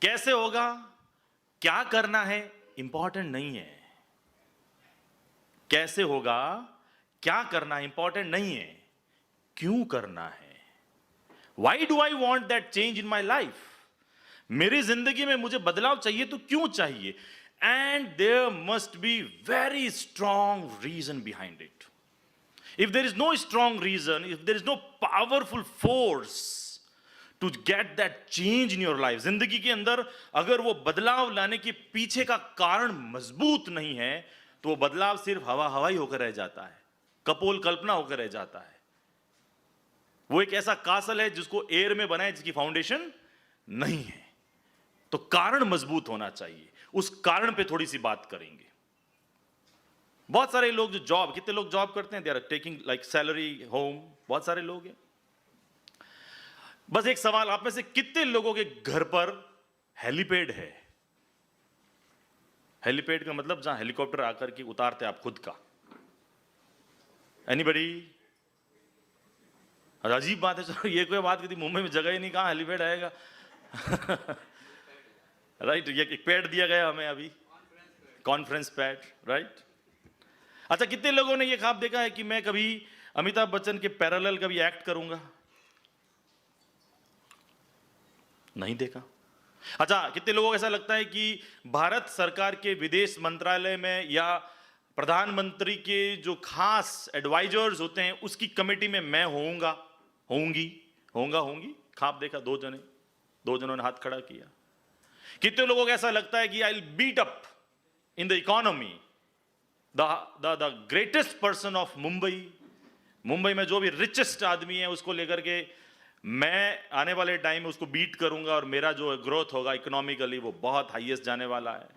कैसे होगा, क्या करना है, इंपॉर्टेंट नहीं है। कैसे होगा, क्या करना है, इंपॉर्टेंट नहीं है, क्यों करना है। Why do I want that change in my life. मेरी जिंदगी में मुझे बदलाव चाहिए तो क्यों चाहिए। And there must be very strong reason behind it. If there is no strong reason, if there is no powerful force to get that change in your life, जिंदगी के अंदर अगर वो बदलाव लाने के पीछे का कारण मजबूत नहीं है तो वो बदलाव सिर्फ हवा हवाई होकर रह जाता है, कपोल कल्पना होकर रह जाता है। वो एक ऐसा कासल है जिसको एयर में बनाए, जिसकी फाउंडेशन नहीं है। तो कारण मजबूत होना चाहिए। उस कारण पे थोड़ी सी बात करेंगे। बहुत सारे लोग जो जॉब, कितने लोग जॉब करते हैं, they are taking like salary home, बहुत सारे लोग हैं। बस एक सवाल, आप में से कितने लोगों के घर पर हेलीपैड है। हेलीपैड का मतलब जहां हेलीकॉप्टर आकर के उतारते आप खुद का। एनीबडी? अजीब बात है। चलो ये कोई बात की थी, मुंबई में जगह ही नहीं, कहां हेलीपैड आएगा। राइट, ये एक पैड दिया गया हमें अभी, कॉन्फ्रेंस पैड, राइट। अच्छा, कितने लोगों ने ये ख्वाब देखा है कि मैं कभी अमिताभ बच्चन के पैरेलल कभी एक्ट करूंगा? नहीं देखा। अच्छा, कितने लोगों को ऐसा लगता है कि भारत सरकार के विदेश मंत्रालय में या प्रधानमंत्री के जो खास एडवाइजर्स होते हैं उसकी कमेटी में मैं होंगी? ख्वाब देखा? दो जनों ने हाथ खड़ा किया। कितने लोगों को ऐसा लगता है कि I will beat up in the economy the greatest person of Mumbai में जो भी रिचेस्ट आदमी है उसको लेकर के मैं आने वाले टाइम में उसको बीट करूंगा और मेरा जो ग्रोथ होगा इकोनॉमिकली वो बहुत हाईएस्ट जाने वाला है।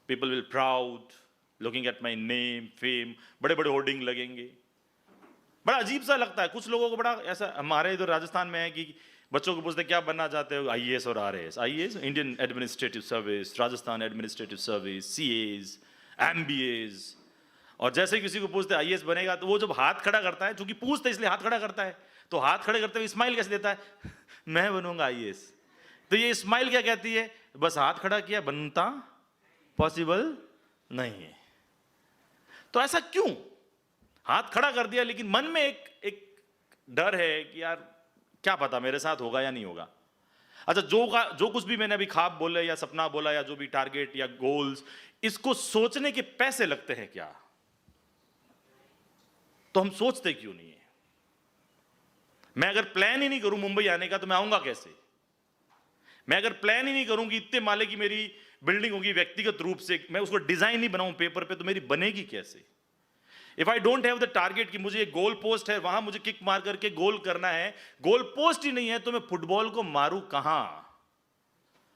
People will proud looking at my name, fame, बड़े बड़े होर्डिंग लगेंगे। बड़ा अजीब सा लगता है कुछ लोगों को। बड़ा ऐसा हमारे इधर राजस्थान में है कि बच्चों को पूछते क्या बनना चाहते हो, आईएएस और RAS. IAS Indian administrative service, Rajasthan administrative service, CAs, MBAs. और जैसे किसी को पूछते आईएएस बनेगा तो वो जब हाथ खड़ा करता है, क्योंकि पूछते इसलिए हाथ खड़ा करता है, तो हाथ खड़े करते हुए स्माइल कैसे देता है, मैं बनूंगा आईएएस। तो ये स्माइल क्या कहती है? बस हाथ खड़ा किया, बनता पॉसिबल नहीं है। तो ऐसा क्यों? हाथ खड़ा कर दिया लेकिन मन में एक डर है कि यार क्या पता मेरे साथ होगा या नहीं होगा। अच्छा, जो कुछ भी मैंने अभी ख्वाब बोले या सपना बोला या जो भी टारगेट या गोल्स, इसको सोचने के पैसे लगते हैं क्या? तो हम सोचते क्यों नहीं है? मैं अगर प्लान ही नहीं करूं मुंबई आने का तो मैं आऊंगा कैसे? मैं अगर प्लान ही नहीं करूं कि इतने माले की मेरी बिल्डिंग होगी व्यक्तिगत रूप से, मैं उसको डिजाइन नहीं बनाऊं पेपर पे, तो मेरी बनेगी कैसे? If I don't have the target कि मुझे एक गोल पोस्ट है, वहां मुझे किक मार करके गोल करना है, गोल पोस्ट ही नहीं है तो मैं फुटबॉल को मारूं कहां?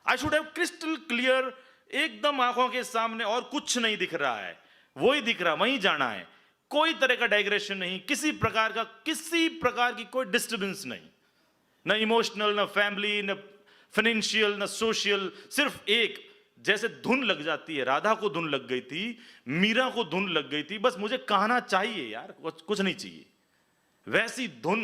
I should have crystal clear, एकदम आंखों के सामने और कुछ नहीं दिख रहा है, वही दिख रहा, वहीं जाना है। कोई तरह का डाइग्रेशन नहीं, किसी प्रकार की कोई डिस्टर्बेंस नहीं, न इमोशनल, न फैमिली, न फाइनेंशियल, न सोशल। सिर्फ एक, जैसे धुन लग जाती है, राधा को धुन लग गई थी, मीरा को धुन लग गई थी, बस मुझे कहना चाहिए यार, कुछ नहीं चाहिए, वैसी धुन।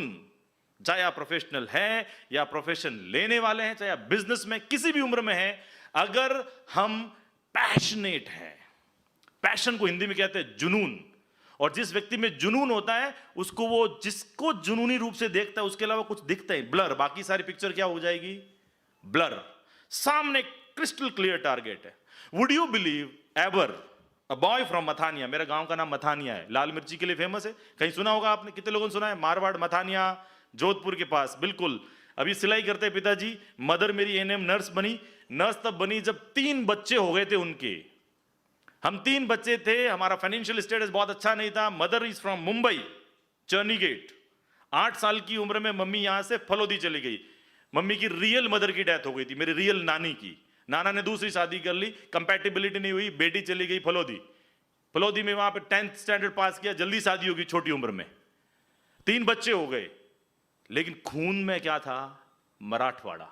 चाहे आप प्रोफेशनल है या प्रोफेशन लेने वाले हैं, चाहे आप बिजनेस में किसी भी उम्र में हैं, अगर हम पैशनेट हैं, पैशन को हिंदी में कहते हैं जुनून, और जिस व्यक्ति में जुनून होता है उसको, वो जिसको जुनूनी रूप से देखता है उसके अलावा कुछ दिखता है ब्लर, बाकी सारी पिक्चर क्या हो जाएगी? ब्लर। सामने क्रिस्टल क्लियर टारगेट है। Would you believe ever a boy from Mathania, मेरा गांव का नाम मथानिया है, लाल मिर्ची के लिए फेमस है, कहीं सुना होगा आपने? कितने लोगों ने सुना है? मारवाड़, मथानिया, जोधपुर के पास, बिल्कुल। अभी सिलाई करते हैं पिताजी, मदर मेरी एएनएम नर्स बनी। नर्स तब बनी जब 3 बच्चे हो गए थे उनके। हम 3 बच्चे थे, हमारा फाइनेंशियल स्टेटस बहुत अच्छा नहीं था। Mother is from Mumbai, Churchgate. 8 साल की उम्र में मम्मी यहां से फलोदी चली गई। मम्मी की रियल मदर की डेथ हो गई थी, मेरी रियल नानी की। नाना ने दूसरी शादी कर ली, कंपैटिबिलिटी नहीं हुई, बेटी चली गई फलोदी में, वहां पे 10th स्टैंडर्ड पास किया, जल्दी शादी होगी छोटी उम्र में, 3 बच्चे हो गए। लेकिन खून में क्या था? मराठवाड़ा।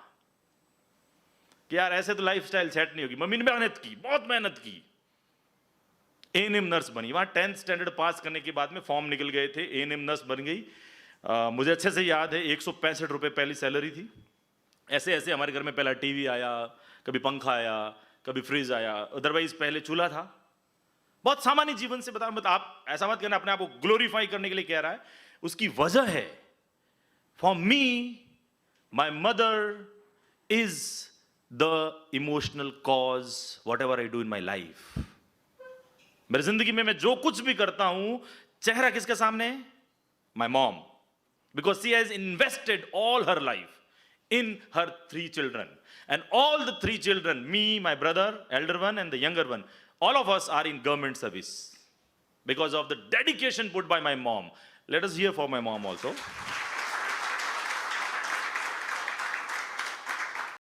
कि यार ऐसे तो लाइफस्टाइल सेट नहीं होगी। मम्मी ने मेहनत की, बहुत मेहनत की, एएनएम नर्स बनी। वहां 10th स्टैंडर्ड पास करने के बाद में फॉर्म निकल गए थे, एएनएम नर्स बन गई। मुझे अच्छे से याद है, 165 रुपए पहली सैलरी थी। ऐसे ऐसे हमारे घर में पहला टीवी आया, कभी पंखा आया, कभी फ्रिज आया, अदरवाइज पहले चूल्हा था। बहुत सामान्य जीवन से बता, मतलब आप ऐसा मत करना अपने आप को ग्लोरीफाई करने के लिए कह रहा है, उसकी वजह है for me my mother is the emotional cause what ever I do in my life. मेरी जिंदगी में मैं जो कुछ भी करता हूं, चेहरा किसके सामने है? My mom, because she has invested all her life in her 3 children, and all the 3 children, me, my brother, elder one and the younger one, all of us are in government service because of the dedication put by my mom. Let us hear from my mom also.